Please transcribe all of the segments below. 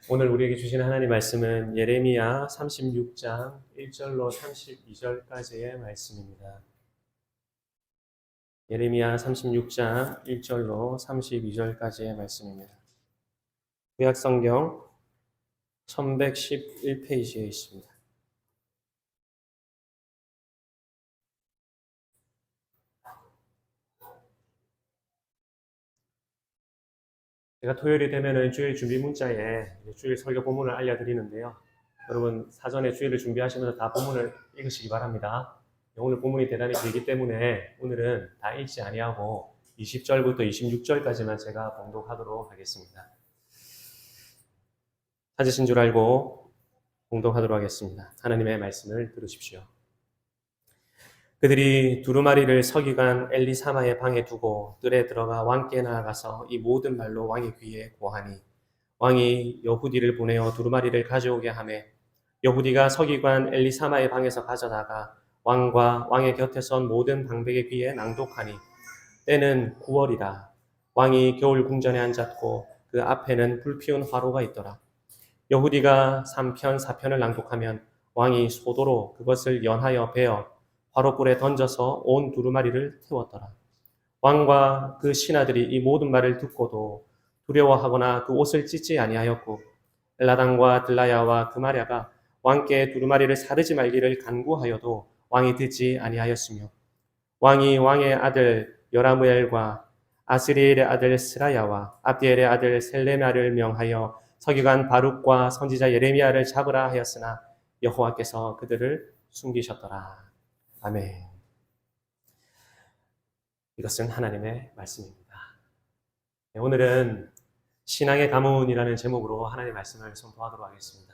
오늘 우리에게 주시는 하나님 말씀은 예레미야 36장 1절로 32절까지의 말씀입니다. 예레미야 36장 1절로 32절까지의 말씀입니다. 구약성경 1111페이지에 있습니다. 제가 토요일이 되면은 주일 준비 문자에 주일 설교 본문을 알려드리는데요. 여러분 사전에 주일을 준비하시면서 다 본문을 읽으시기 바랍니다. 오늘 본문이 대단히 길기 때문에 오늘은 다 읽지 아니하고 20절부터 26절까지만 제가 봉독하도록 하겠습니다. 찾으신 줄 알고 봉독하도록 하겠습니다. 하나님의 말씀을 들으십시오. 그들이 두루마리를 서기관 엘리사마의 방에 두고 뜰에 들어가 왕께 나아가서 이 모든 말로 왕의 귀에 고하니 왕이 여후디를 보내어 두루마리를 가져오게 하매 여후디가 서기관 엘리사마의 방에서 가져다가 왕과 왕의 곁에 선 모든 방백의 귀에 낭독하니 때는 9월이라. 왕이 겨울 궁전에 앉았고 그 앞에는 불피운 화로가 있더라. 여후디가 3편 4편을 낭독하면 왕이 소도로 그것을 연하여 베어 화롯불에 던져서 온 두루마리를 태웠더라. 왕과 그 신하들이 이 모든 말을 듣고도 두려워하거나 그 옷을 찢지 아니하였고 엘라단과 들라야와 그마랴가 왕께 두루마리를 사르지 말기를 간구하여도 왕이 듣지 아니하였으며 왕이 왕의 아들 여라무엘과 아스리엘의 아들 스라야와 압디엘의 아들 셀레미야를 명하여 서기관 바룩과 선지자 예레미야를 잡으라 하였으나 여호와께서 그들을 숨기셨더라. 아멘. 이것은 하나님의 말씀입니다. 오늘은 신앙의 가문이라는 제목으로 하나님의 말씀을 선포하도록 하겠습니다.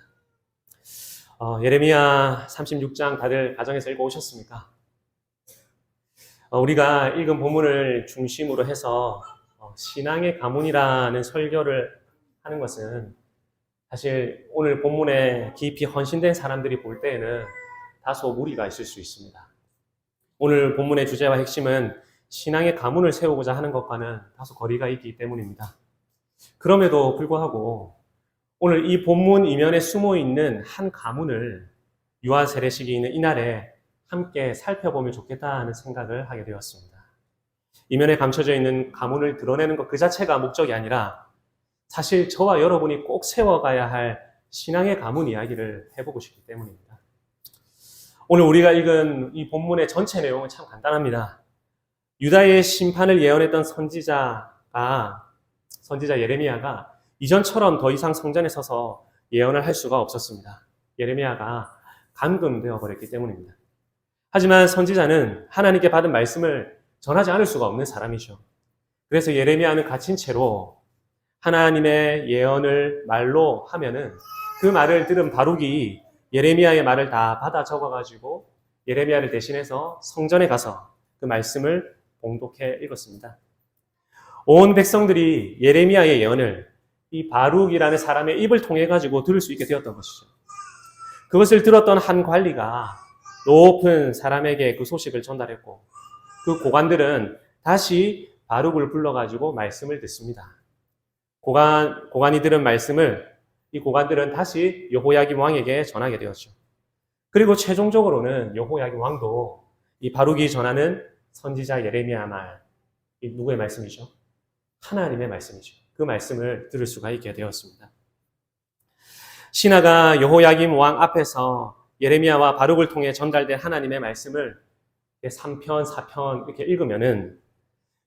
예레미야 36장 다들 가정에서 읽어오셨습니까? 우리가 읽은 본문을 중심으로 해서 신앙의 가문이라는 설교를 하는 것은 사실 오늘 본문에 깊이 헌신된 사람들이 볼 때에는 다소 무리가 있을 수 있습니다. 오늘 본문의 주제와 핵심은 신앙의 가문을 세우고자 하는 것과는 다소 거리가 있기 때문입니다. 그럼에도 불구하고 오늘 이 본문 이면에 숨어 있는 한 가문을 유아 세례식이 있는 이날에 함께 살펴보면 좋겠다는 생각을 하게 되었습니다. 이면에 감춰져 있는 가문을 드러내는 것 그 자체가 목적이 아니라 사실 저와 여러분이 꼭 세워가야 할 신앙의 가문 이야기를 해보고 싶기 때문입니다. 오늘 우리가 읽은 이 본문의 전체 내용은 참 간단합니다. 유다의 심판을 예언했던 선지자 예레미야가 이전처럼 더 이상 성전에 서서 예언을 할 수가 없었습니다. 예레미야가 감금되어 버렸기 때문입니다. 하지만 선지자는 하나님께 받은 말씀을 전하지 않을 수가 없는 사람이죠. 그래서 예레미야는 갇힌 채로 하나님의 예언을 말로 하면은 그 말을 들은 바룩이 예레미야의 말을 다 받아 적어가지고 예레미야를 대신해서 성전에 가서 그 말씀을 봉독해 읽었습니다. 온 백성들이 예레미야의 예언을 이 바룩이라는 사람의 입을 통해 가지고 들을 수 있게 되었던 것이죠. 그것을 들었던 한 관리가 높은 사람에게 그 소식을 전달했고 그 고관들은 다시 바룩을 불러가지고 말씀을 듣습니다. 고관이 들은 말씀을 이 고관들은 다시 여호야김 왕에게 전하게 되었죠. 그리고 최종적으로는 여호야김 왕도 이 바룩이 전하는 선지자 예레미야 말, 이 누구의 말씀이죠? 하나님의 말씀이죠. 그 말씀을 들을 수가 있게 되었습니다. 신하가 여호야김 왕 앞에서 예레미야와 바룩을 통해 전달된 하나님의 말씀을 3편, 4편 이렇게 읽으면은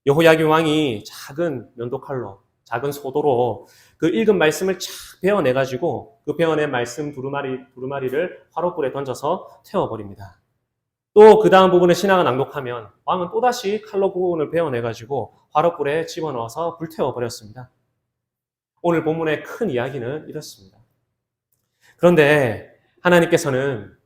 여호야김 왕이 작은 면도칼로, 작은 소도로 그 읽은 말씀을 착 베어내가지고 그 베어낸 말씀 두루마리를 화롯불에 던져서 태워버립니다. 또 그 다음 부분을 신하가 낭독하면 왕은 또다시 칼로 부분을 베어내가지고 화롯불에 집어넣어서 불태워버렸습니다. 오늘 본문의 큰 이야기는 이렇습니다. 그런데 하나님께서는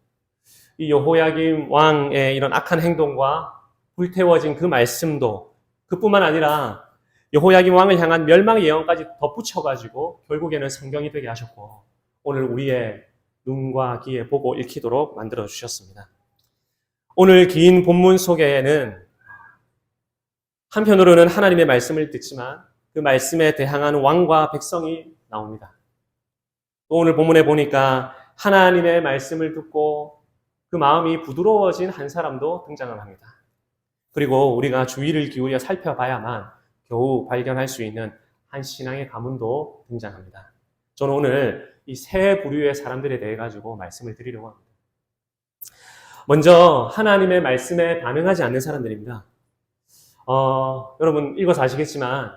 이 여호야김 왕의 이런 악한 행동과 불태워진 그 말씀도 그뿐만 아니라 여호야김 왕을 향한 멸망의 예언까지 덧붙여가지고 결국에는 성경이 되게 하셨고 오늘 우리의 눈과 귀에 보고 읽히도록 만들어주셨습니다. 오늘 긴 본문 속에는 한편으로는 하나님의 말씀을 듣지만 그 말씀에 대항하는 왕과 백성이 나옵니다. 또 오늘 본문에 보니까 하나님의 말씀을 듣고 그 마음이 부드러워진 한 사람도 등장을 합니다. 그리고 우리가 주의를 기울여 살펴봐야만 겨우 발견할 수 있는 한 신앙의 가문도 등장합니다. 저는 오늘 이 세 부류의 사람들에 대해 가지고 말씀을 드리려고 합니다. 먼저 하나님의 말씀에 반응하지 않는 사람들입니다. 여러분 읽어서 아시겠지만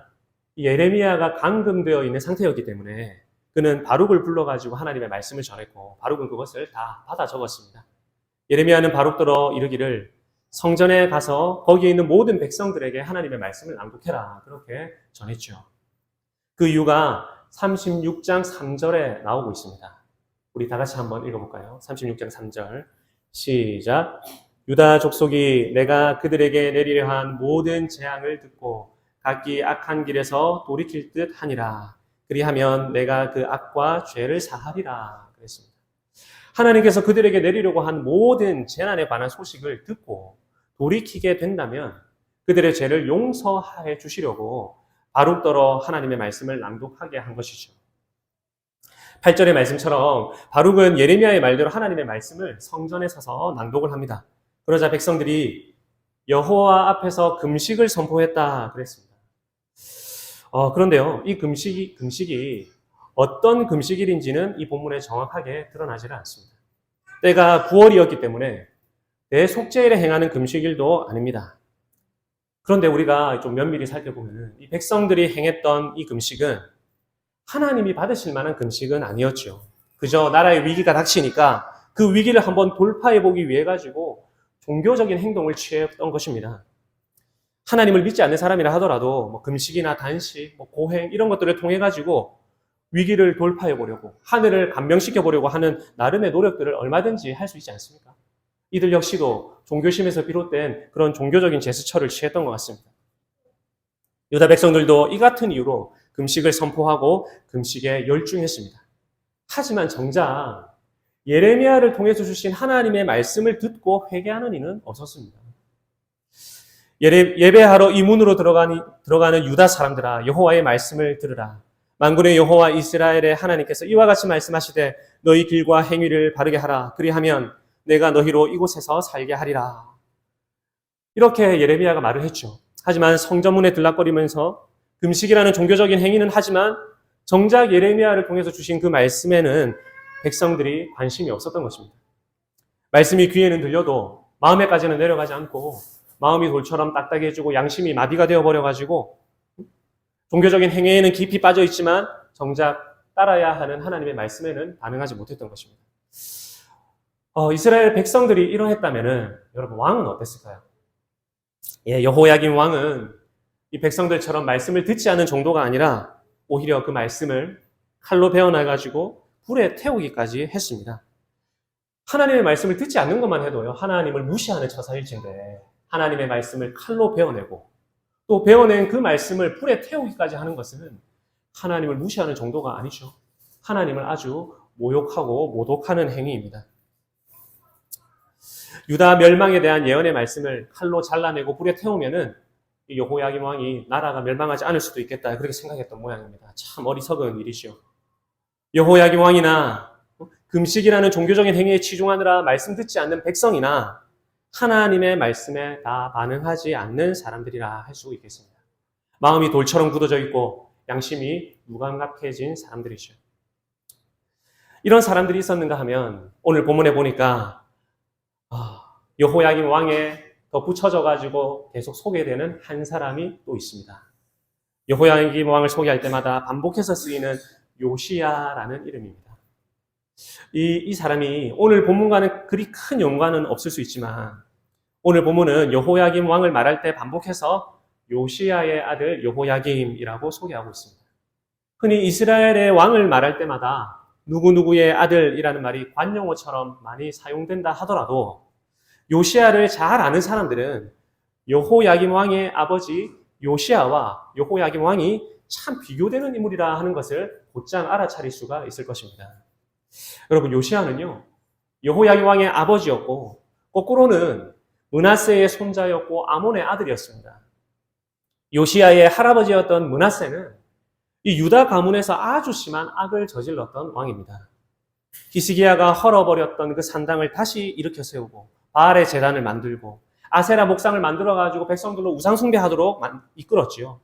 예레미야가 감금되어 있는 상태였기 때문에 그는 바룩을 불러가지고 하나님의 말씀을 전했고 바룩은 그것을 다 받아 적었습니다. 예레미야는 바룩더러 이르기를 성전에 가서 거기에 있는 모든 백성들에게 하나님의 말씀을 낭독해라 그렇게 전했죠. 그 이유가 36장 3절에 나오고 있습니다. 우리 다 같이 한번 읽어볼까요? 36장 3절 시작. 유다 족속이 내가 그들에게 내리려 한 모든 재앙을 듣고 각기 악한 길에서 돌이킬 듯 하니라. 그리하면 내가 그 악과 죄를 사하리라 그랬습니다. 하나님께서 그들에게 내리려고 한 모든 재난에 관한 소식을 듣고 돌이키게 된다면 그들의 죄를 용서해 주시려고 바룩더러 하나님의 말씀을 낭독하게 한 것이죠. 8절의 말씀처럼 바룩은 예레미야의 말대로 하나님의 말씀을 성전에 서서 낭독을 합니다. 그러자 백성들이 여호와 앞에서 금식을 선포했다 그랬습니다. 그런데요, 이 금식이 어떤 금식일인지는 이 본문에 정확하게 드러나지는 않습니다. 때가 9월이었기 때문에 대속죄일에 행하는 금식일도 아닙니다. 그런데 우리가 좀 면밀히 살펴보면 이 백성들이 행했던 이 금식은 하나님이 받으실 만한 금식은 아니었죠. 그저 나라의 위기가 닥치니까 그 위기를 한번 돌파해보기 위해 가지고 종교적인 행동을 취했던 것입니다. 하나님을 믿지 않는 사람이라 하더라도 금식이나 단식, 고행 이런 것들을 통해 가지고 위기를 돌파해 보려고 하늘을 감명시켜 보려고 하는 나름의 노력들을 얼마든지 할 수 있지 않습니까? 이들 역시도 종교심에서 비롯된 그런 종교적인 제스처를 취했던 것 같습니다. 유다 백성들도 이 같은 이유로 금식을 선포하고 금식에 열중했습니다. 하지만 정작 예레미야를 통해서 주신 하나님의 말씀을 듣고 회개하는 이는 없었습니다. 예배하러 이 문으로 들어가는 유다 사람들아 여호와의 말씀을 들으라. 만군의 여호와 이스라엘의 하나님께서 이와 같이 말씀하시되 너희 길과 행위를 바르게 하라. 그리하면 내가 너희로 이곳에서 살게 하리라. 이렇게 예레미야가 말을 했죠. 하지만 성전문에 들락거리면서 금식이라는 종교적인 행위는 하지만 정작 예레미야를 통해서 주신 그 말씀에는 백성들이 관심이 없었던 것입니다. 말씀이 귀에는 들려도 마음에까지는 내려가지 않고 마음이 돌처럼 딱딱해지고 양심이 마비가 되어버려가지고 종교적인 행위에는 깊이 빠져있지만 정작 따라야 하는 하나님의 말씀에는 반응하지 못했던 것입니다. 이스라엘 백성들이 이러했다면 여러분 왕은 어땠을까요? 여호야김 왕은 이 백성들처럼 말씀을 듣지 않은 정도가 아니라 오히려 그 말씀을 칼로 베어놔가지고 불에 태우기까지 했습니다. 하나님의 말씀을 듣지 않는 것만 해도요 하나님을 무시하는 처사일진데 하나님의 말씀을 칼로 베어내고 또 베어낸 그 말씀을 불에 태우기까지 하는 것은 하나님을 무시하는 정도가 아니죠. 하나님을 아주 모욕하고 모독하는 행위입니다. 유다 멸망에 대한 예언의 말씀을 칼로 잘라내고 불에 태우면은 여호야김 왕이 나라가 멸망하지 않을 수도 있겠다 그렇게 생각했던 모양입니다. 참 어리석은 일이죠. 여호야김 왕이나 금식이라는 종교적인 행위에 치중하느라 말씀 듣지 않는 백성이나 하나님의 말씀에 다 반응하지 않는 사람들이라 할 수 있겠습니다. 마음이 돌처럼 굳어져 있고 양심이 무감각해진 사람들이죠. 이런 사람들이 있었는가 하면 오늘 본문에 보니까 여호야김 왕에 덧붙여져 가지고 계속 소개되는 한 사람이 또 있습니다. 여호야김 왕을 소개할 때마다 반복해서 쓰이는 요시야라는 이름입니다. 이 사람이 오늘 본문과는 그리 큰 연관은 없을 수 있지만 오늘 본문은 여호야김 왕을 말할 때 반복해서 요시야의 아들 여호야김이라고 소개하고 있습니다. 흔히 이스라엘의 왕을 말할 때마다 누구누구의 아들이라는 말이 관용어처럼 많이 사용된다 하더라도 요시야를 잘 아는 사람들은 여호야김 왕의 아버지 요시야와 여호야김 왕이 참 비교되는 인물이라 하는 것을 곧장 알아차릴 수가 있을 것입니다. 여러분 요시야는요 여호야김 왕의 아버지였고 거꾸로는 므낫세의 손자였고 아몬의 아들이었습니다. 요시야의 할아버지였던 므낫세는 이 유다 가문에서 아주 심한 악을 저질렀던 왕입니다. 히스기야가 헐어버렸던 그 산당을 다시 일으켜 세우고 바알의 제단을 만들고 아세라 목상을 만들어가지고 백성들로 우상 숭배하도록 이끌었지요.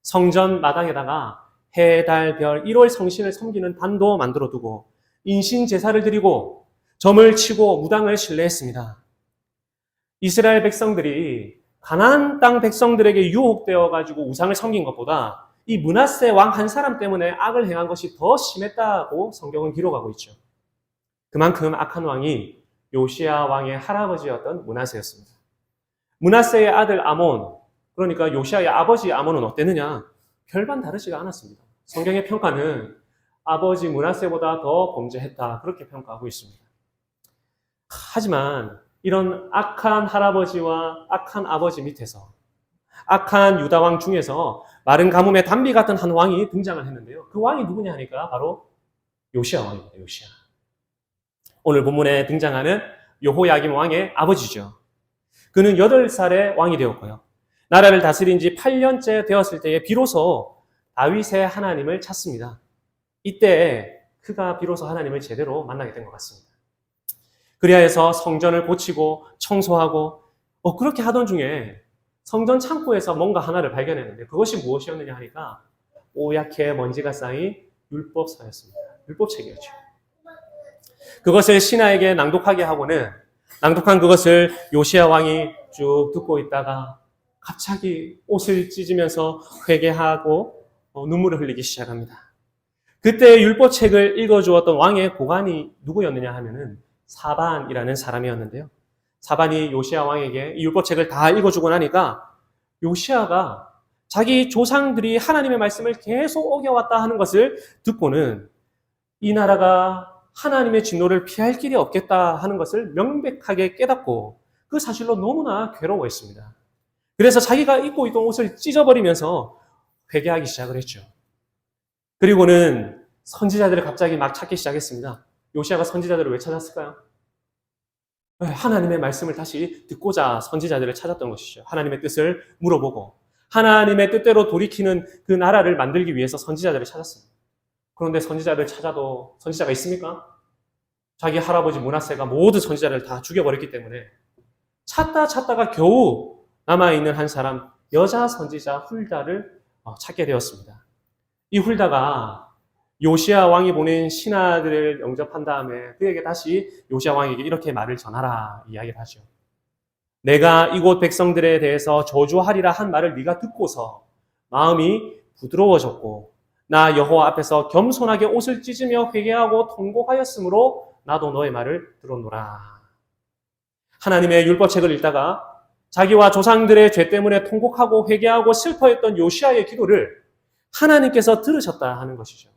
성전 마당에다가 해, 달, 별, 1월 성신을 섬기는 단도 만들어두고 인신 제사를 드리고 점을 치고 무당을 신뢰했습니다. 이스라엘 백성들이 가나안 땅 백성들에게 유혹되어 가지고 우상을 섬긴 것보다 이 므낫세 왕 한 사람 때문에 악을 행한 것이 더 심했다고 성경은 기록하고 있죠. 그만큼 악한 왕이 요시야 왕의 할아버지였던 므낫세였습니다. 므낫세의 아들 아몬, 그러니까 요시야의 아버지 아몬은 어땠느냐? 별반 다르지가 않았습니다. 성경의 평가는 아버지 므낫세보다 더 범죄했다, 그렇게 평가하고 있습니다. 하지만 이런 악한 할아버지와 악한 아버지 밑에서 악한 유다 왕 중에서 마른 가뭄의 단비 같은 한 왕이 등장을 했는데요. 그 왕이 누구냐 하니까 바로 요시야 왕입니다. 요시야. 오늘 본문에 등장하는 여호야김 왕의 아버지죠. 그는 8살에 왕이 되었고요. 나라를 다스린 지 8년째 되었을 때에 비로소 다윗의 하나님을 찾습니다. 이때 그가 비로소 하나님을 제대로 만나게 된 것 같습니다. 그리하여서 성전을 고치고 청소하고 그렇게 하던 중에 성전 창고에서 뭔가 하나를 발견했는데 그것이 무엇이었느냐 하니까 오얗게 먼지가 쌓인 율법서였습니다. 율법책이었죠. 그것을 신하에게 낭독하게 하고는 낭독한 그것을 요시야 왕이 쭉 듣고 있다가 갑자기 옷을 찢으면서 회개하고 눈물을 흘리기 시작합니다. 그때 율법책을 읽어주었던 왕의 고관이 누구였느냐 하면은 사반이라는 사람이었는데요. 사반이 요시야 왕에게 이 율법책을 다 읽어주고 나니까 요시야가 자기 조상들이 하나님의 말씀을 계속 어겨왔다 하는 것을 듣고는 이 나라가 하나님의 진노를 피할 길이 없겠다 하는 것을 명백하게 깨닫고 그 사실로 너무나 괴로워했습니다. 그래서 자기가 입고 있던 옷을 찢어버리면서 회개하기 시작을 했죠. 그리고는 선지자들을 갑자기 막 찾기 시작했습니다. 요시야가 선지자들을 왜 찾았을까요? 하나님의 말씀을 다시 듣고자 선지자들을 찾았던 것이죠. 하나님의 뜻을 물어보고 하나님의 뜻대로 돌이키는 그 나라를 만들기 위해서 선지자들을 찾았습니다. 그런데 선지자를 찾아도 선지자가 있습니까? 자기 할아버지 므낫세가 모든 선지자를 다 죽여버렸기 때문에 찾다가 겨우 남아있는 한 사람 여자 선지자 훌다를 찾게 되었습니다. 이 훌다가 요시야 왕이 보낸 신하들을 영접한 다음에 그에게 다시 요시야 왕에게 이렇게 말을 전하라 이야기를 하죠. 내가 이곳 백성들에 대해서 저주하리라 한 말을 네가 듣고서 마음이 부드러워졌고 나 여호와 앞에서 겸손하게 옷을 찢으며 회개하고 통곡하였으므로 나도 너의 말을 들었노라. 하나님의 율법책을 읽다가 자기와 조상들의 죄 때문에 통곡하고 회개하고 슬퍼했던 요시야의 기도를 하나님께서 들으셨다 하는 것이죠.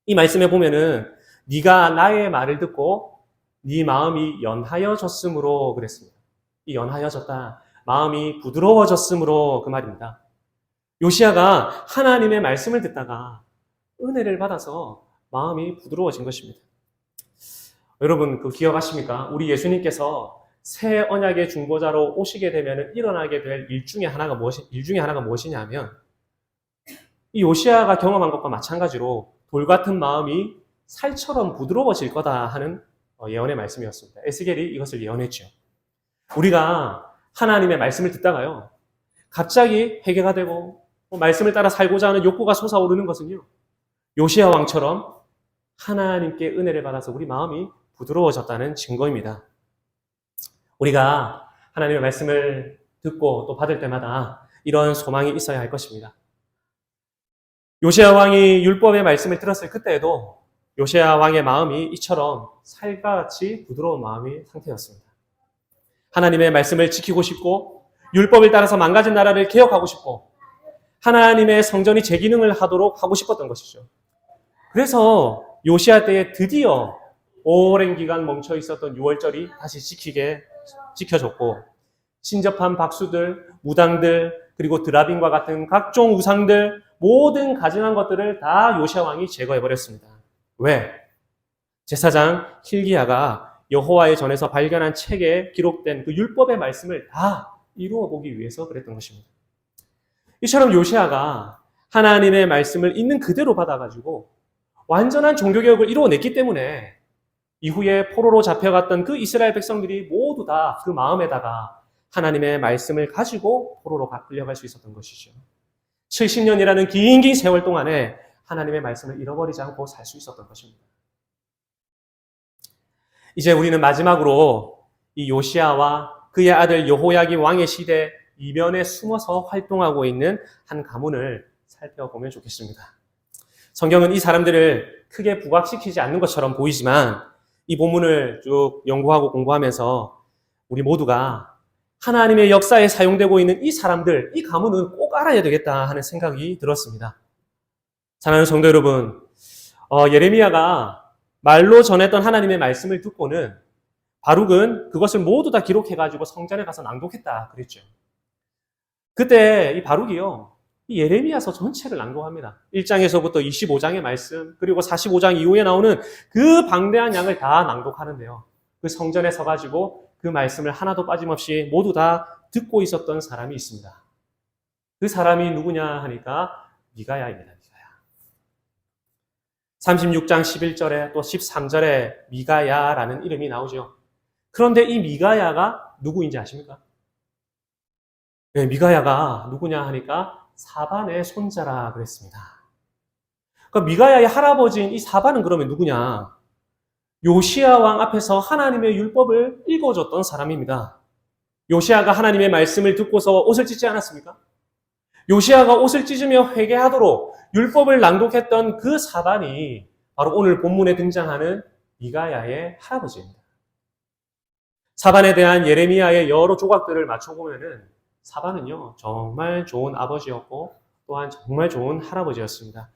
이 말씀에 보면은 네가 나의 말을 듣고 네 마음이 연하여졌으므로 그랬습니다. 이 연하여졌다, 마음이 부드러워졌으므로 그 말입니다. 요시야가 하나님의 말씀을 듣다가 은혜를 받아서 마음이 부드러워진 것입니다. 여러분 그 기억하십니까? 우리 예수님께서 새 언약의 중보자로 오시게 되면 일어나게 될 일 중에 하나가 무엇이냐 하면 이 요시야가 경험한 것과 마찬가지로 돌 같은 마음이 살처럼 부드러워질 거다 하는 예언의 말씀이었습니다. 에스겔이 이것을 예언했죠. 우리가 하나님의 말씀을 듣다가요, 갑자기 회개가 되고 말씀을 따라 살고자 하는 욕구가 솟아오르는 것은요, 요시야 왕처럼 하나님께 은혜를 받아서 우리 마음이 부드러워졌다는 증거입니다. 우리가 하나님의 말씀을 듣고 또 받을 때마다 이런 소망이 있어야 할 것입니다. 요시야 왕이 율법의 말씀을 들었을 그때에도 요시야 왕의 마음이 이처럼 살같이 부드러운 마음의 상태였습니다. 하나님의 말씀을 지키고 싶고 율법을 따라서 망가진 나라를 개혁하고 싶고 하나님의 성전이 제 기능을 하도록 하고 싶었던 것이죠. 그래서 요시야 때에 드디어 오랜 기간 멈춰 있었던 유월절이 다시 지켜졌고 신접한 박수들, 무당들, 그리고 드라빔과 같은 각종 우상들, 모든 가증한 것들을 다 요시야 왕이 제거해버렸습니다. 왜? 제사장 hil기야가 여호와의 전에서 발견한 책에 기록된 그 율법의 말씀을 다 이루어 보기 위해서 그랬던 것입니다. 이처럼 요시야가 하나님의 말씀을 있는 그대로 받아가지고 완전한 종교개혁을 이루어냈기 때문에 이후에 포로로 잡혀갔던 그 이스라엘 백성들이 모두 다 그 마음에다가 하나님의 말씀을 가지고 포로로 끌려갈 수 있었던 것이죠. 70년이라는 긴 세월 동안에 하나님의 말씀을 잃어버리지 않고 살 수 있었던 것입니다. 이제 우리는 마지막으로 이 요시야와 그의 아들 여호야김 왕의 시대 이면에 숨어서 활동하고 있는 한 가문을 살펴보면 좋겠습니다. 성경은 이 사람들을 크게 부각시키지 않는 것처럼 보이지만 이 본문을 쭉 연구하고 공부하면서 우리 모두가 하나님의 역사에 사용되고 있는 이 사람들, 이 가문은 꼭 알아야 되겠다 하는 생각이 들었습니다. 사랑하는 성도 여러분, 예레미야가 말로 전했던 하나님의 말씀을 듣고는 바룩은 그것을 모두 다 기록해가지고 성전에 가서 낭독했다 그랬죠. 그때 이 바룩이요, 이 예레미야서 전체를 낭독합니다. 1장에서부터 25장의 말씀, 그리고 45장 이후에 나오는 그 방대한 양을 다 낭독하는데요. 그 성전에 서가지고 그 말씀을 하나도 빠짐없이 모두 다 듣고 있었던 사람이 있습니다. 그 사람이 누구냐 하니까 미가야입니다. 36장 11절에 또 13절에 미가야라는 이름이 나오죠. 그런데 이 미가야가 누구인지 아십니까? 네, 미가야가 누구냐 하니까 사반의 손자라 그랬습니다. 그러니까 미가야의 할아버지인 이 사반은 그러면 누구냐? 요시야 왕 앞에서 하나님의 율법을 읽어줬던 사람입니다. 요시야가 하나님의 말씀을 듣고서 옷을 찢지 않았습니까? 요시야가 옷을 찢으며 회개하도록 율법을 낭독했던 그 사반이 바로 오늘 본문에 등장하는 미가야의 할아버지입니다. 사반에 대한 예레미야의 여러 조각들을 맞춰보면은 사반은요, 정말 좋은 아버지였고 또한 정말 좋은 할아버지였습니다.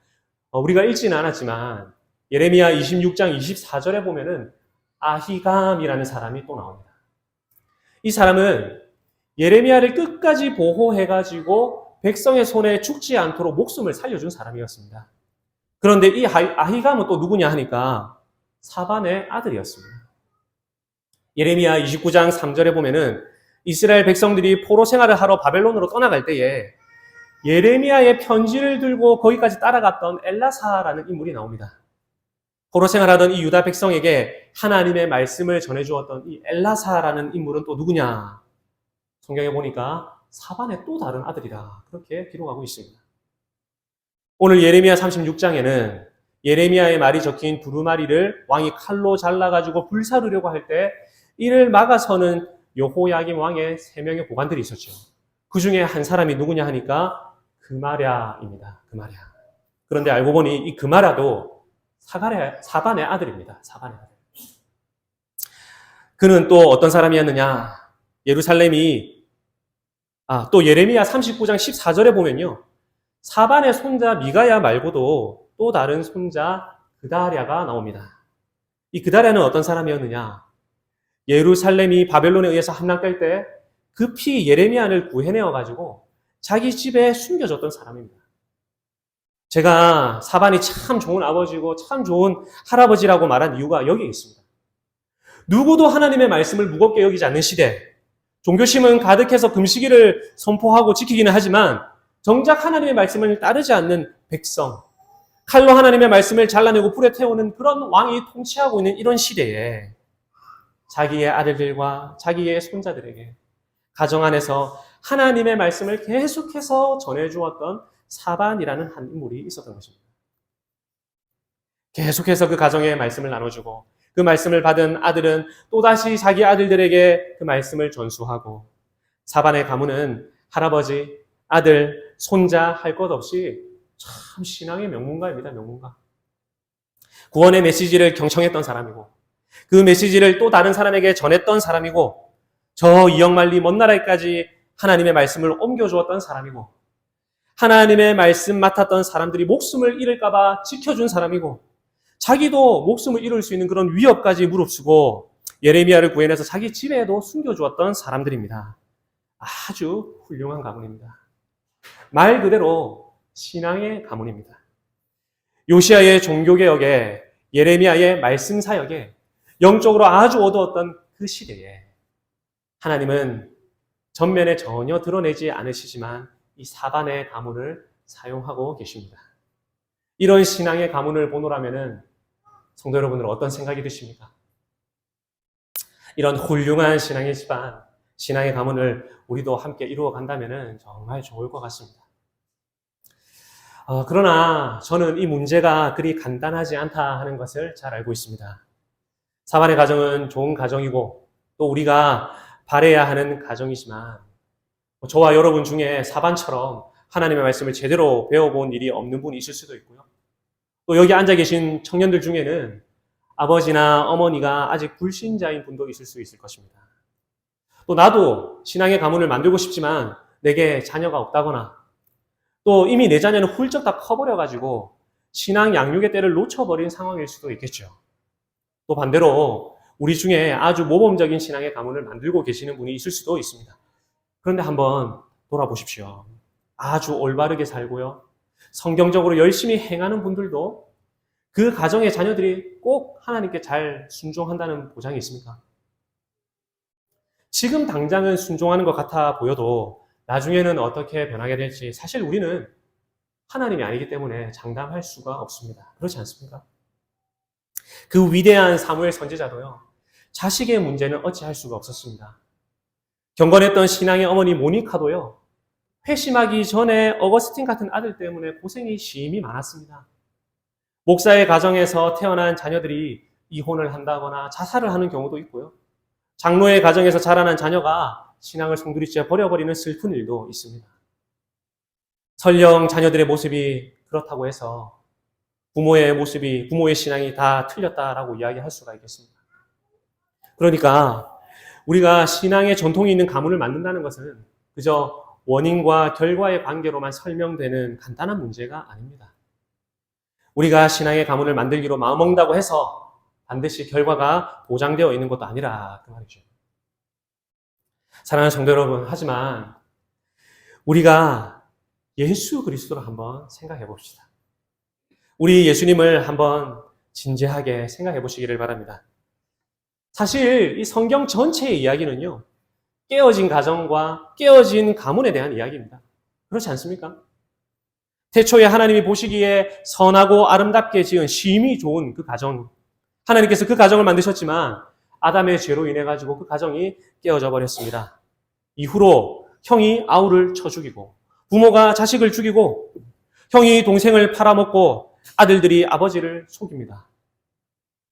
우리가 읽지는 않았지만 예레미야 26장 24절에 보면은 아히감이라는 사람이 또 나옵니다. 이 사람은 예레미야를 끝까지 보호해가지고 백성의 손에 죽지 않도록 목숨을 살려준 사람이었습니다. 그런데 이 아히감은 또 누구냐 하니까 사반의 아들이었습니다. 예레미야 29장 3절에 보면은 이스라엘 백성들이 포로 생활을 하러 바벨론으로 떠나갈 때에 예레미야의 편지를 들고 거기까지 따라갔던 엘라사라는 인물이 나옵니다. 포로 생활하던 이 유다 백성에게 하나님의 말씀을 전해주었던 이 엘라사라는 인물은 또 누구냐? 성경에 보니까 사반의 또 다른 아들이다. 그렇게 기록하고 있습니다. 오늘 예레미야 36장에는 예레미야의 말이 적힌 두루마리를 왕이 칼로 잘라가지고 불사르려고 할 때 이를 막아서는 여호야김 왕의 3명의 보관들이 있었죠. 그 중에 한 사람이 누구냐 하니까 그마랴입니다. 그마랴. 그런데 알고 보니 이 그마랴도 사반의 아들입니다. 사반의 아들. 그는 또 어떤 사람이었느냐? 예루살렘이 또 예레미야 39장 14절에 보면요. 사반의 손자 미가야 말고도 또 다른 손자 그다랴가 나옵니다. 이 그다랴는 어떤 사람이었느냐? 예루살렘이 바벨론에 의해서 함락될 때 급히 예레미야를 구해내어가지고 자기 집에 숨겨줬던 사람입니다. 제가 사반이 참 좋은 아버지고 참 좋은 할아버지라고 말한 이유가 여기에 있습니다. 누구도 하나님의 말씀을 무겁게 여기지 않는 시대, 종교심은 가득해서 금식일을 선포하고 지키기는 하지만 정작 하나님의 말씀을 따르지 않는 백성, 칼로 하나님의 말씀을 잘라내고 불에 태우는 그런 왕이 통치하고 있는 이런 시대에 자기의 아들들과 자기의 손자들에게 가정 안에서 하나님의 말씀을 계속해서 전해주었던 사반이라는 한 인물이 있었던 것입니다. 계속해서 그 가정의 말씀을 나눠주고 그 말씀을 받은 아들은 또다시 자기 아들들에게 그 말씀을 전수하고 사반의 가문은 할아버지, 아들, 손자 할 것 없이 참 신앙의 명문가입니다. 명문가. 구원의 메시지를 경청했던 사람이고 그 메시지를 또 다른 사람에게 전했던 사람이고 저 이역만리 먼 나라에까지 하나님의 말씀을 옮겨주었던 사람이고 하나님의 말씀 맡았던 사람들이 목숨을 잃을까 봐 지켜준 사람이고 자기도 목숨을 잃을 수 있는 그런 위협까지 무릅쓰고 예레미야를 구해내서 자기 집에도 숨겨주었던 사람들입니다. 아주 훌륭한 가문입니다. 말 그대로 신앙의 가문입니다. 요시야의 종교개혁에 예레미야의 말씀사역에 영적으로 아주 어두웠던 그 시대에 하나님은 전면에 전혀 드러내지 않으시지만 이 사반의 가문을 사용하고 계십니다. 이런 신앙의 가문을 보노라면은 성도 여러분들은 어떤 생각이 드십니까? 이런 훌륭한 신앙의 집안, 신앙의 가문을 우리도 함께 이루어 간다면은 정말 좋을 것 같습니다. 그러나 저는 이 문제가 그리 간단하지 않다 하는 것을 잘 알고 있습니다. 사반의 가정은 좋은 가정이고 또 우리가 바라야 하는 가정이지만 저와 여러분 중에 사반처럼 하나님의 말씀을 제대로 배워본 일이 없는 분이 있을 수도 있고요. 또 여기 앉아 계신 청년들 중에는 아버지나 어머니가 아직 불신자인 분도 있을 수 있을 것입니다. 또 나도 신앙의 가문을 만들고 싶지만 내게 자녀가 없다거나 또 이미 내 자녀는 훌쩍 다 커버려가지고 신앙 양육의 때를 놓쳐버린 상황일 수도 있겠죠. 또 반대로 우리 중에 아주 모범적인 신앙의 가문을 만들고 계시는 분이 있을 수도 있습니다. 그런데 한번 돌아보십시오. 아주 올바르게 살고요. 성경적으로 열심히 행하는 분들도 그 가정의 자녀들이 꼭 하나님께 잘 순종한다는 보장이 있습니까? 지금 당장은 순종하는 것 같아 보여도 나중에는 어떻게 변하게 될지 사실 우리는 하나님이 아니기 때문에 장담할 수가 없습니다. 그렇지 않습니까? 그 위대한 사무엘 선지자도요. 자식의 문제는 어찌할 수가 없었습니다. 경건했던 신앙의 어머니 모니카도요. 회심하기 전에 어거스틴 같은 아들 때문에 고생이 심히 많았습니다. 목사의 가정에서 태어난 자녀들이 이혼을 한다거나 자살을 하는 경우도 있고요. 장로의 가정에서 자라난 자녀가 신앙을 송두리째 버려버리는 슬픈 일도 있습니다. 설령 자녀들의 모습이 그렇다고 해서 부모의 신앙이 다 틀렸다라고 이야기할 수가 있겠습니다. 그러니까 우리가 신앙의 전통이 있는 가문을 만든다는 것은 그저 원인과 결과의 관계로만 설명되는 간단한 문제가 아닙니다. 우리가 신앙의 가문을 만들기로 마음먹는다고 해서 반드시 결과가 보장되어 있는 것도 아니라 그 말이죠. 사랑하는 성도 여러분, 하지만 우리가 예수 그리스도를 한번 생각해 봅시다. 우리 예수님을 한번 진지하게 생각해 보시기를 바랍니다. 사실 이 성경 전체의 이야기는요, 깨어진 가정과 깨어진 가문에 대한 이야기입니다. 그렇지 않습니까? 태초에 하나님이 보시기에 선하고 아름답게 지은 심히 좋은 그 가정, 하나님께서 그 가정을 만드셨지만 아담의 죄로 인해 가지고 그 가정이 깨어져 버렸습니다. 이후로 형이 아우를 쳐 죽이고 부모가 자식을 죽이고 형이 동생을 팔아먹고 아들들이 아버지를 속입니다.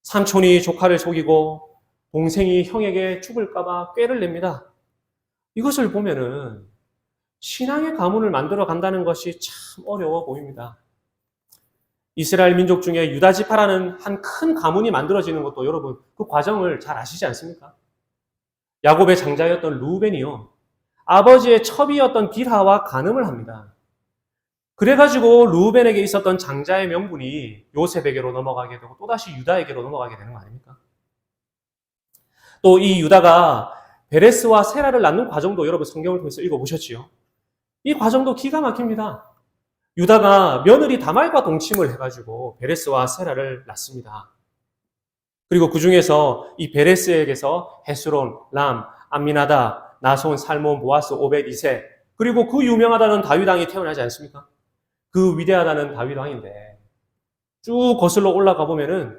삼촌이 조카를 속이고 동생이 형에게 죽을까봐 꾀를 냅니다. 이것을 보면은 신앙의 가문을 만들어 간다는 것이 참 어려워 보입니다. 이스라엘 민족 중에 유다 지파라는 한 큰 가문이 만들어지는 것도 여러분 그 과정을 잘 아시지 않습니까? 야곱의 장자였던 루벤이요. 아버지의 첩이었던 빌하와 간음을 합니다. 그래가지고 루벤에게 있었던 장자의 명분이 요셉에게로 넘어가게 되고 또다시 유다에게로 넘어가게 되는 거 아닙니까? 또 이 유다가 베레스와 세라를 낳는 과정도 여러분 성경을 통해서 읽어보셨지요? 이 과정도 기가 막힙니다. 유다가 며느리 다말과 동침을 해가지고 베레스와 세라를 낳습니다. 그리고 그 중에서 이 베레스에게서 헤스론, 람, 암미나다, 나손, 살몬, 보아스, 오벳, 이세 그리고 그 유명하다는 다윗 왕이 태어나지 않습니까? 그 위대하다는 다윗 왕인데 쭉 거슬러 올라가 보면은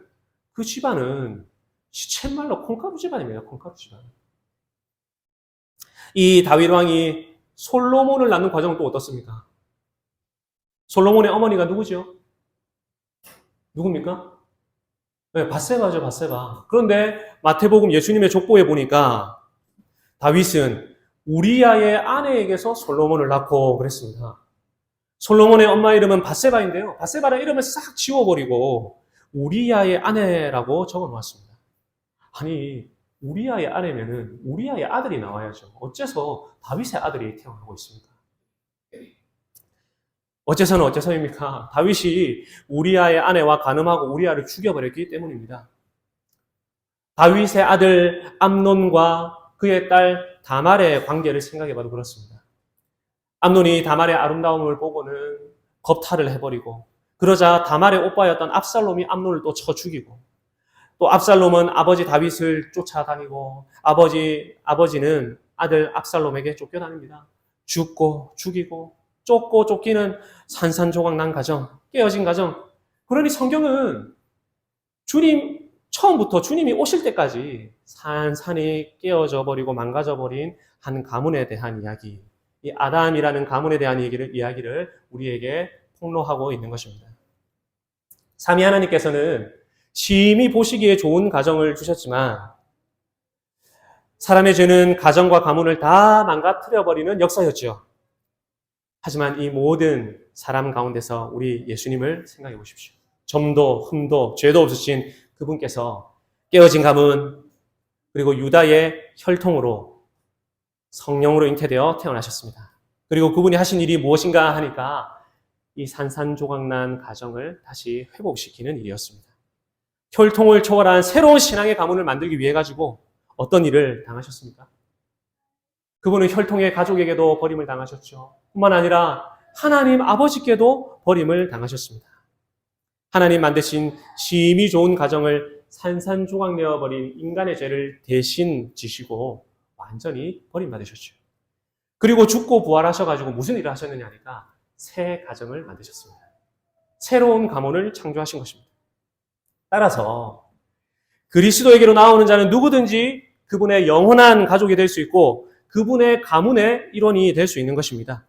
그 집안은 시쳇말로 콩가루 집안입니다. 콩가루 집안. 이 다윗 왕이 솔로몬을 낳는 과정은 또 어떻습니까? 솔로몬의 어머니가 누구죠? 누굽니까? 네, 밧세바죠, 밧세바. 그런데 마태복음 예수님의 족보에 보니까 다윗은 우리아의 아내에게서 솔로몬을 낳고 그랬습니다. 솔로몬의 엄마 이름은 밧세바인데요. 밧세바라는 이름을 싹 지워버리고 우리아의 아내라고 적어놓았습니다. 아니, 우리아의 아내면은 우리아의 아들이 나와야죠. 어째서 다윗의 아들이 태어나고 있습니까? 어째서입니까? 다윗이 우리아의 아내와 간음하고 우리아를 죽여버렸기 때문입니다. 다윗의 아들 암논과 그의 딸 다말의 관계를 생각해봐도 그렇습니다. 암논이 다말의 아름다움을 보고는 겁탈을 해버리고 그러자 다말의 오빠였던 압살롬이 암논을 또 쳐 죽이고 또 압살롬은 아버지 다윗을 쫓아다니고 아버지는 아들 압살롬에게 쫓겨다닙니다. 죽고 죽이고 쫓고 쫓기는 산산조각 난 가정, 깨어진 가정. 그러니 성경은 처음부터 주님이 오실 때까지 산산이 깨어져 버리고 망가져 버린 한 가문에 대한 이야기, 이 아담이라는 가문에 대한 이야기를 우리에게 폭로하고 있는 것입니다. 삼위 하나님께서는 심히 보시기에 좋은 가정을 주셨지만 사람의 죄는 가정과 가문을 다 망가뜨려버리는 역사였죠. 하지만 이 모든 사람 가운데서 우리 예수님을 생각해 보십시오. 점도 흠도 죄도 없으신 그분께서 깨어진 가문 그리고 유다의 혈통으로 성령으로 잉태되어 태어나셨습니다. 그리고 그분이 하신 일이 무엇인가 하니까 이 산산조각난 가정을 다시 회복시키는 일이었습니다. 혈통을 초월한 새로운 신앙의 가문을 만들기 위해 가지고 어떤 일을 당하셨습니까? 그분은 혈통의 가족에게도 버림을 당하셨죠. 뿐만 아니라 하나님 아버지께도 버림을 당하셨습니다. 하나님 만드신 심히 좋은 가정을 산산조각 내어버린 인간의 죄를 대신 지시고 완전히 버림받으셨죠. 그리고 죽고 부활하셔가지고 무슨 일을 하셨느냐 하니까 새 가정을 만드셨습니다. 새로운 가문을 창조하신 것입니다. 따라서 그리스도에게로 나오는 자는 누구든지 그분의 영원한 가족이 될 수 있고 그분의 가문의 일원이 될 수 있는 것입니다.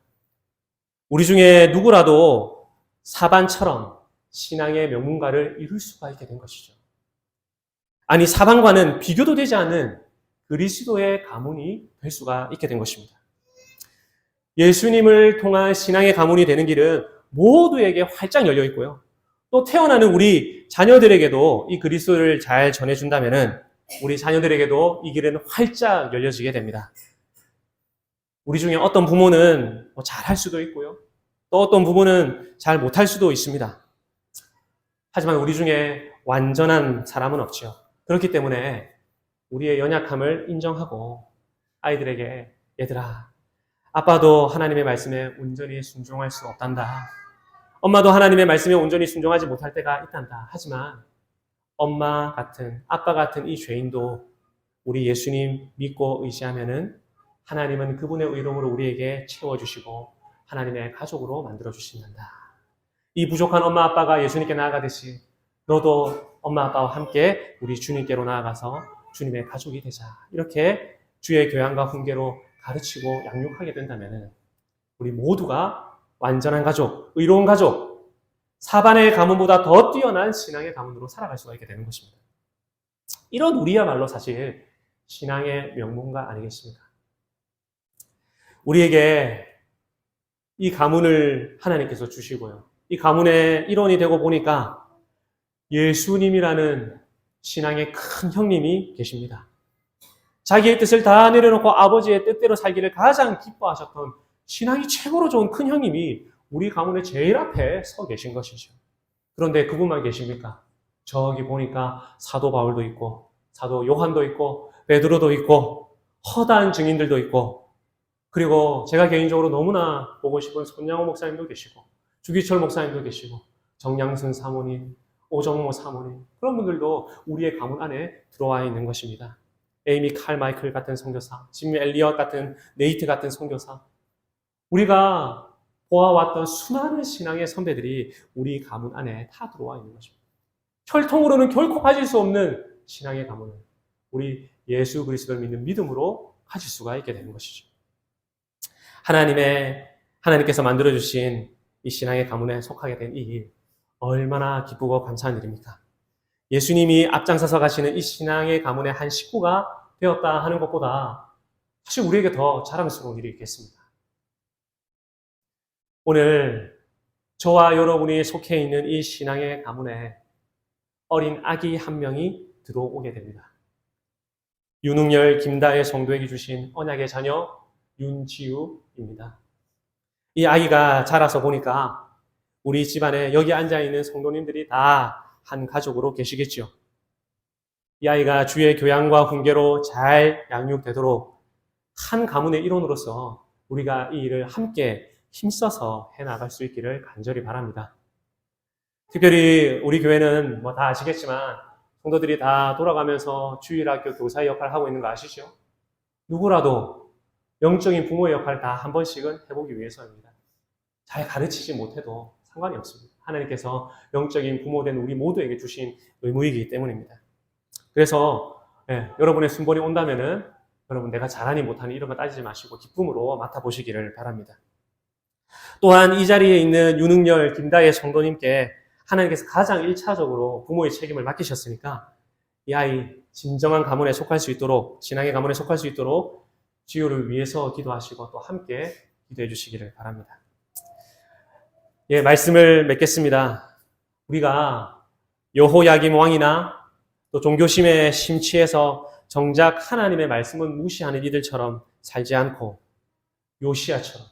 우리 중에 누구라도 사반처럼 신앙의 명문가를 이룰 수가 있게 된 것이죠. 아니, 사반과는 비교도 되지 않는 그리스도의 가문이 될 수가 있게 된 것입니다. 예수님을 통한 신앙의 가문이 되는 길은 모두에게 활짝 열려 있고요. 또 태어나는 우리 자녀들에게도 이 그리스도를 잘 전해준다면 우리 자녀들에게도 이 길은 활짝 열려지게 됩니다. 우리 중에 어떤 부모는 잘할 수도 있고요. 또 어떤 부모는 잘 못할 수도 있습니다. 하지만 우리 중에 완전한 사람은 없죠. 그렇기 때문에 우리의 연약함을 인정하고 아이들에게 얘들아, 아빠도 하나님의 말씀에 온전히 순종할 수 없단다. 엄마도 하나님의 말씀에 온전히 순종하지 못할 때가 있단다. 하지만 엄마 같은, 아빠 같은 이 죄인도 우리 예수님 믿고 의지하면은 하나님은 그분의 의로움으로 우리에게 채워주시고 하나님의 가족으로 만들어주신단다. 이 부족한 엄마 아빠가 예수님께 나아가듯이 너도 엄마 아빠와 함께 우리 주님께로 나아가서 주님의 가족이 되자. 이렇게 주의 교양과 훈계로 가르치고 양육하게 된다면 우리 모두가 완전한 가족, 의로운 가족, 사반의 가문보다 더 뛰어난 신앙의 가문으로 살아갈 수가 있게 되는 것입니다. 이런 우리야말로 사실 신앙의 명문가 아니겠습니까? 우리에게 이 가문을 하나님께서 주시고요. 이 가문의 일원이 되고 보니까 예수님이라는 신앙의 큰 형님이 계십니다. 자기의 뜻을 다 내려놓고 아버지의 뜻대로 살기를 가장 기뻐하셨던 신앙이 최고로 좋은 큰 형님이 우리 가문의 제일 앞에 서 계신 것이죠. 그런데 그분만 계십니까? 저기 보니까 사도 바울도 있고 사도 요한도 있고 베드로도 있고 허다한 증인들도 있고 그리고 제가 개인적으로 너무나 보고 싶은 손양호 목사님도 계시고 주기철 목사님도 계시고 정양순 사모님, 오정모 사모님 그런 분들도 우리의 가문 안에 들어와 있는 것입니다. 에이미 칼마이클 같은 선교사, 짐 엘리엇 같은 네이트 같은 선교사 우리가 보아왔던 수많은 신앙의 선배들이 우리 가문 안에 다 들어와 있는 것입니다. 혈통으로는 결코 가질 수 없는 신앙의 가문을 우리 예수 그리스도를 믿는 믿음으로 가질 수가 있게 되는 것이죠. 하나님께서 만들어주신 이 신앙의 가문에 속하게 된 이 일, 얼마나 기쁘고 감사한 일입니까? 예수님이 앞장서서 가시는 이 신앙의 가문의 한 식구가 되었다 하는 것보다 사실 우리에게 더 자랑스러운 일이 있겠습니다. 오늘 저와 여러분이 속해 있는 이 신앙의 가문에 어린 아기 한 명이 들어오게 됩니다. 윤웅열, 김다혜 성도에게 주신 언약의 자녀 윤지우입니다. 이 아이가 자라서 보니까 우리 집안에 여기 앉아있는 성도님들이 다 한 가족으로 계시겠죠. 이 아이가 주의 교양과 훈계로 잘 양육되도록 한 가문의 일원으로서 우리가 이 일을 함께 힘써서 해나갈 수 있기를 간절히 바랍니다. 특별히 우리 교회는 다 아시겠지만 성도들이 다 돌아가면서 주일학교 교사의 역할을 하고 있는 거 아시죠? 누구라도 영적인 부모의 역할을 다 한 번씩은 해보기 위해서입니다. 잘 가르치지 못해도 상관이 없습니다. 하나님께서 영적인 부모된 우리 모두에게 주신 의무이기 때문입니다. 그래서 여러분의 순번이 온다면은 여러분 내가 잘하니 못하니 이런 거 따지지 마시고 기쁨으로 맡아보시기를 바랍니다. 또한 이 자리에 있는 윤흥열, 김다혜 성도님께 하나님께서 가장 1차적으로 부모의 책임을 맡기셨으니까 이 아이 진정한 가문에 속할 수 있도록, 신앙의 가문에 속할 수 있도록 지효를 위해서 기도하시고 또 함께 기도해 주시기를 바랍니다. 말씀을 맺겠습니다. 우리가 여호야김 왕이나 또 종교심에 심취해서 정작 하나님의 말씀을 무시하는 이들처럼 살지 않고 요시야처럼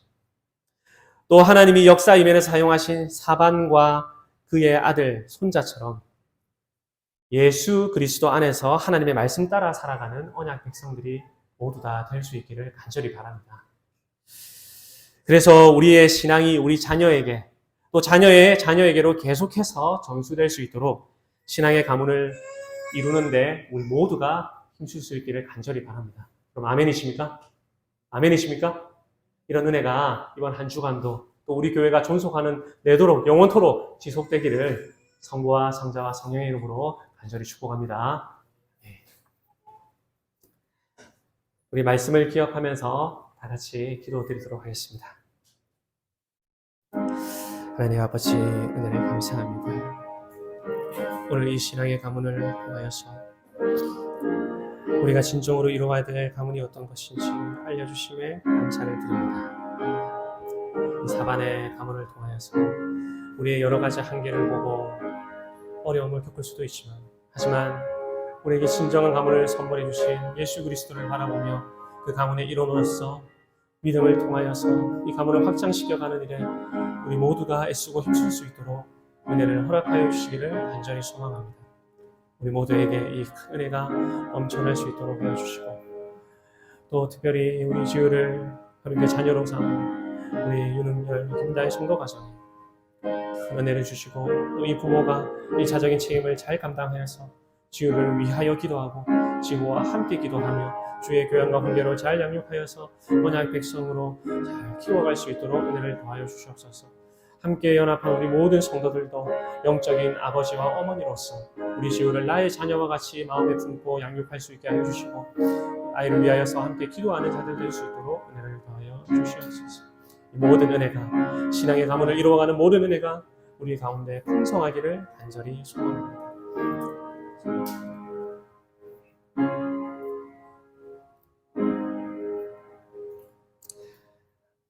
또 하나님이 역사 이면에 사용하신 사반과 그의 아들, 손자처럼 예수 그리스도 안에서 하나님의 말씀 따라 살아가는 언약 백성들이 모두 다 될 수 있기를 간절히 바랍니다. 그래서 우리의 신앙이 우리 자녀에게 또 자녀의 자녀에게로 계속해서 전수될 수 있도록 신앙의 가문을 이루는데 우리 모두가 힘쓸 수 있기를 간절히 바랍니다. 그럼 아멘이십니까? 아멘이십니까? 이런 은혜가 이번 한 주간도 또 우리 교회가 존속하는 내도록 영원토록 지속되기를 성부와 성자와 성령의 이름으로 간절히 축복합니다. 우리 말씀을 기억하면서 다 같이 기도드리도록 하겠습니다. 하나님 아버지 은혜를 감사합니다. 오늘 이 신앙의 가문을 통하여서 우리가 진정으로 이루어야 될 가문이 어떤 것인지 알려주심에 감사를 드립니다. 이 사반의 가문을 통하여서 우리의 여러 가지 한계를 보고 어려움을 겪을 수도 있지만 하지만 우리에게 진정한 가문을 선물해 주신 예수 그리스도를 바라보며 그 가문의 일원으로서 믿음을 통하여서 이 가문을 확장시켜가는 일에 우리 모두가 애쓰고 힘쓸 수 있도록 은혜를 허락하여 주시기를 간절히 소망합니다. 우리 모두에게 이 큰 은혜가 넘쳐날 수 있도록 해주시고 또 특별히 우리 지우를 하나님의 자녀로 삼은 우리 윤은열, 김다혜 성도 가정에 큰 은혜를 주시고 또 이 부모가 일차적인 책임을 잘 감당하여서 지우를 위하여 기도하고 지우와 함께 기도하며 주의 교양과 훈계로 잘 양육하여서 언약 백성으로 잘 키워갈 수 있도록 은혜를 더하여 주시옵소서. 함께 연합한 우리 모든 성도들도 영적인 아버지와 어머니로서 우리 지우를 나의 자녀와 같이 마음에 품고 양육할 수 있게 하여 주시고 아이를 위하여서 함께 기도하는 자들 될 수 있도록 은혜를 더하여 주시옵소서. 이 모든 은혜가 신앙의 가문을 이루어가는 모든 은혜가 우리 가운데 풍성하기를 간절히 소망합니다.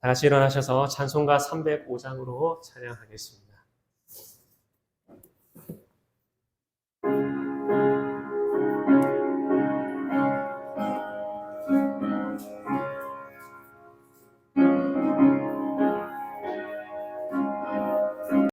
다 같이 일어나셔서 찬송가 305장으로 찬양하겠습니다.